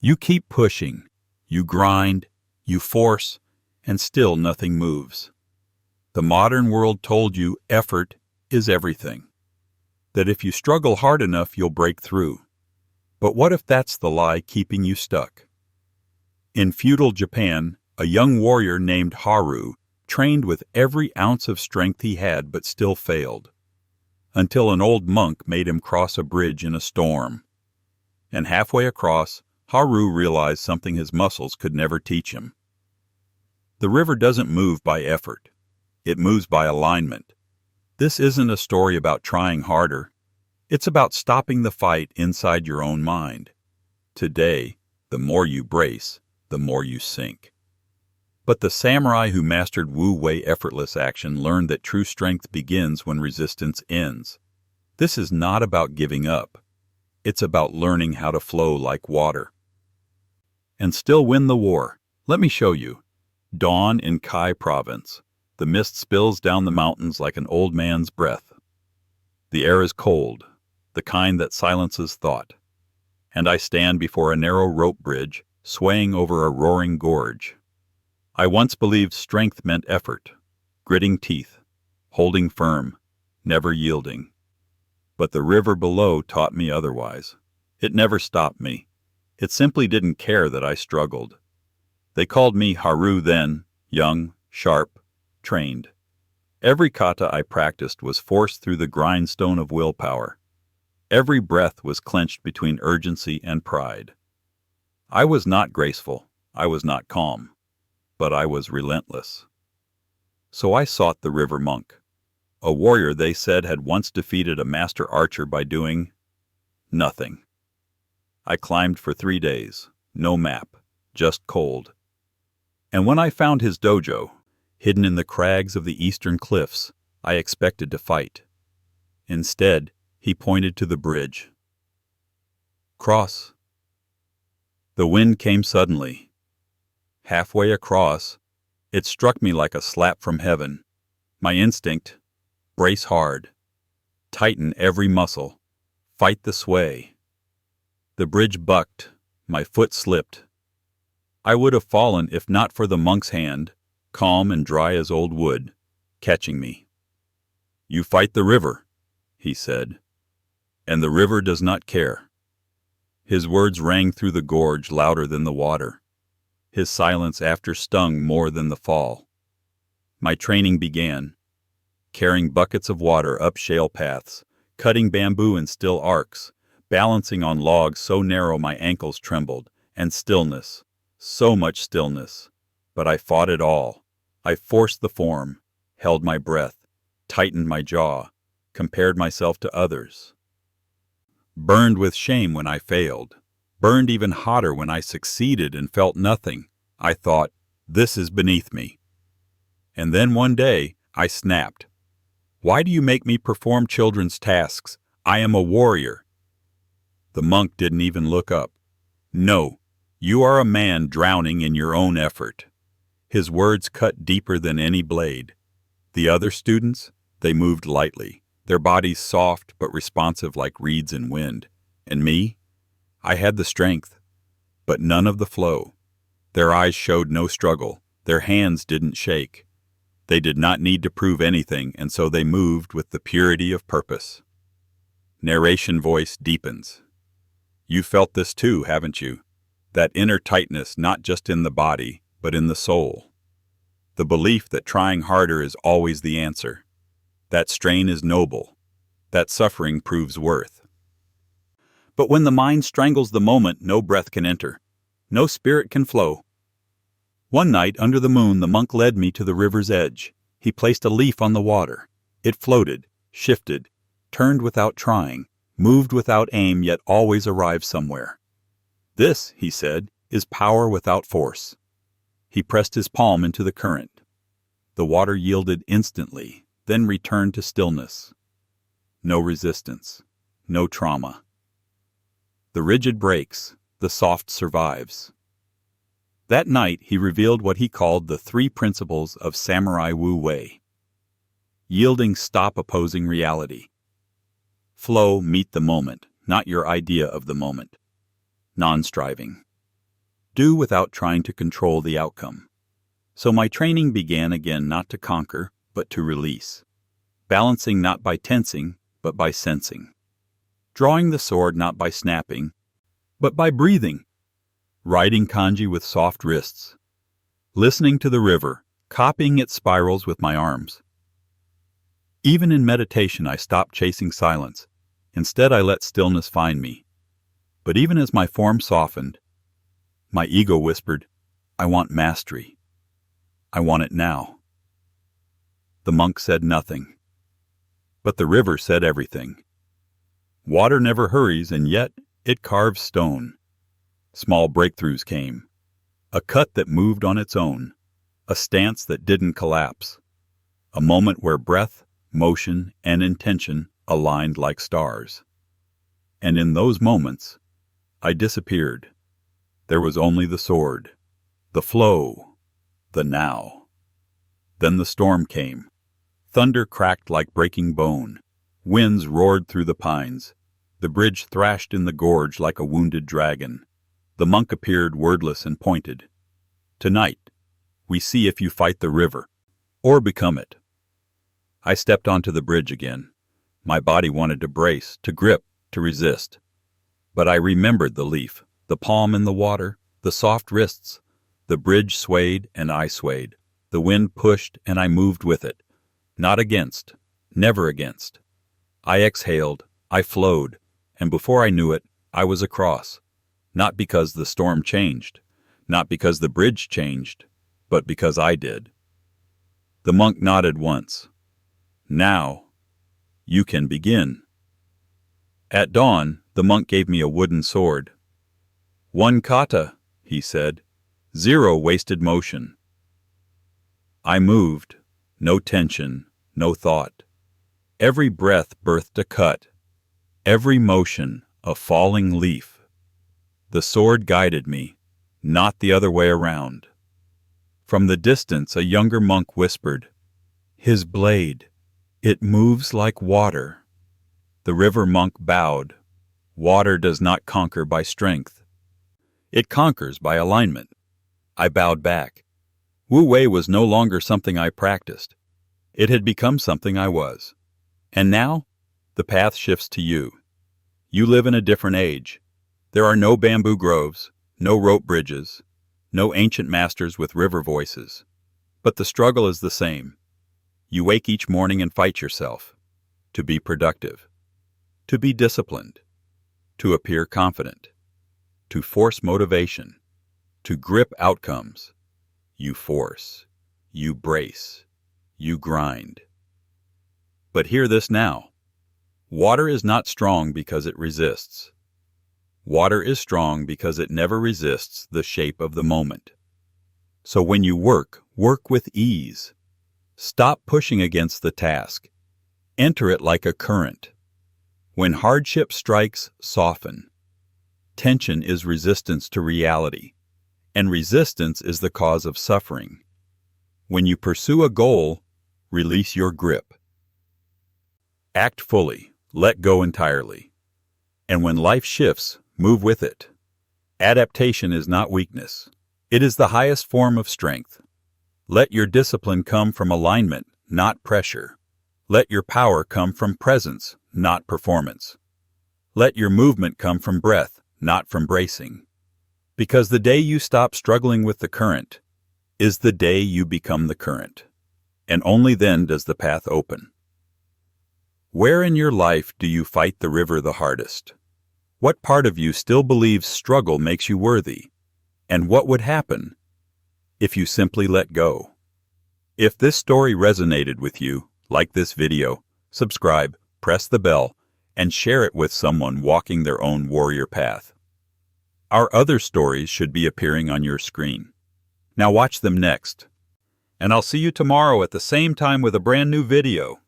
You keep pushing, you grind, you force, and still nothing moves. The modern world told you effort is everything, that if you struggle hard enough you'll break through. But what if that's the lie keeping you stuck? In feudal Japan, a young warrior named Haru trained with every ounce of strength he had but still failed, until an old monk made him cross a bridge in a storm. And halfway across, Haru realized something his muscles could never teach him. The river doesn't move by effort. It moves by alignment. This isn't a story about trying harder. It's about stopping the fight inside your own mind. Today, the more you brace, the more you sink. But the samurai who mastered Wu Wei effortless action learned that true strength begins when resistance ends. This is not about giving up. It's about learning how to flow like water. And still win the war. Let me show you. Dawn in Kai province. The mist spills down the mountains like an old man's breath. The air is cold, the kind that silences thought. And I stand before a narrow rope bridge, swaying over a roaring gorge. I once believed strength meant effort, gritting teeth, holding firm, never yielding. But the river below taught me otherwise. It never stopped me. It simply didn't care that I struggled. They called me Haru then, young, sharp, trained. Every kata I practiced was forced through the grindstone of willpower. Every breath was clenched between urgency and pride. I was not graceful, I was not calm, but I was relentless. So I sought the river monk, a warrior they said had once defeated a master archer by doing nothing. I climbed for 3 days, no map, just cold. And when I found his dojo, hidden in the crags of the eastern cliffs, I expected to fight. Instead, he pointed to the bridge. Cross. The wind came suddenly. Halfway across, it struck me like a slap from heaven. My instinct, brace hard, tighten every muscle, fight the sway. The bridge bucked, my foot slipped. I would have fallen if not for the monk's hand, calm and dry as old wood, catching me. You fight the river, he said, and the river does not care. His words rang through the gorge louder than the water. His silence after stung more than the fall. My training began, carrying buckets of water up shale paths, cutting bamboo in still arcs, balancing on logs so narrow my ankles trembled, and stillness, so much stillness. But I fought it all. I forced the form, held my breath, tightened my jaw, compared myself to others. Burned with shame when I failed, burned even hotter when I succeeded and felt nothing. I thought, this is beneath me. And then one day, I snapped. Why do you make me perform children's tasks? I am a warrior. The monk didn't even look up. No, you are a man drowning in your own effort. His words cut deeper than any blade. The other students, they moved lightly, their bodies soft but responsive like reeds in wind. And me? I had the strength, but none of the flow. Their eyes showed no struggle. Their hands didn't shake. They did not need to prove anything, and so they moved with the purity of purpose. Narration voice deepens. You felt this too, haven't you? That inner tightness not just in the body, but in the soul. The belief that trying harder is always the answer. That strain is noble. That suffering proves worth. But when the mind strangles the moment, no breath can enter. No spirit can flow. One night, under the moon, the monk led me to the river's edge. He placed a leaf on the water. It floated, shifted, turned without trying, moved without aim, yet always arrived somewhere. This, he said, is power without force. He pressed his palm into the current. The water yielded instantly, then returned to stillness. No resistance, no trauma. The rigid breaks, the soft survives. That night he revealed what he called the 3 principles of Samurai Wu Wei. Yielding, stop opposing reality. Flow, meet the moment, not your idea of the moment. Non-striving. Do without trying to control the outcome. So my training began again not to conquer, but to release. Balancing not by tensing, but by sensing. Drawing the sword not by snapping, but by breathing. Writing kanji with soft wrists. Listening to the river, copying its spirals with my arms. Even in meditation, I stopped chasing silence. Instead, I let stillness find me. But even as my form softened, my ego whispered, I want mastery. I want it now. The monk said nothing. But the river said everything. Water never hurries, and yet it carves stone. Small breakthroughs came. A cut that moved on its own. A stance that didn't collapse. A moment where breath, motion, and intention aligned like stars. And in those moments, I disappeared. There was only the sword, the flow, the now. Then the storm came. Thunder cracked like breaking bone. Winds roared through the pines. The bridge thrashed in the gorge like a wounded dragon. The monk appeared wordless and pointed. Tonight, we see if you fight the river, or become it. I stepped onto the bridge again. My body wanted to brace, to grip, to resist. But I remembered the leaf, the palm in the water, the soft wrists. The bridge swayed and I swayed. The wind pushed and I moved with it. Not against, never against. I exhaled, I flowed, and before I knew it, I was across. Not because the storm changed, not because the bridge changed, but because I did. The monk nodded once. Now, you can begin. At dawn, the monk gave me a wooden sword. 1 kata, he said, 0 wasted motion. I moved, no tension, no thought. Every breath birthed a cut, every motion a falling leaf. The sword guided me, not the other way around. From the distance a younger monk whispered, His blade, it moves like water. The river monk bowed. Water does not conquer by strength. It conquers by alignment. I bowed back. Wu Wei was no longer something I practiced. It had become something I was. And now, the path shifts to you. You live in a different age. There are no bamboo groves, no rope bridges, no ancient masters with river voices. But the struggle is the same. You wake each morning and fight yourself. To be productive. To be disciplined. To appear confident. To force motivation. To grip outcomes. You force. You brace. You grind. But hear this now. Water is not strong because it resists. Water is strong because it never resists the shape of the moment. So when you work, work with ease. Stop pushing against the task. Enter it like a current. When hardship strikes, soften. Tension is resistance to reality, and resistance is the cause of suffering. When you pursue a goal, release your grip. Act fully, let go entirely. And when life shifts, move with it. Adaptation is not weakness. It is the highest form of strength. Let your discipline come from alignment, not pressure. Let your power come from presence, not performance. Let your movement come from breath, not from bracing. Because the day you stop struggling with the current is the day you become the current. And only then does the path open. Where in your life do you fight the river the hardest? What part of you still believes struggle makes you worthy? And what would happen if you simply let go? If this story resonated with you, like this video, subscribe, press the bell, and share it with someone walking their own warrior path. Our other stories should be appearing on your screen. Now watch them next. And I'll see you tomorrow at the same time with a brand new video.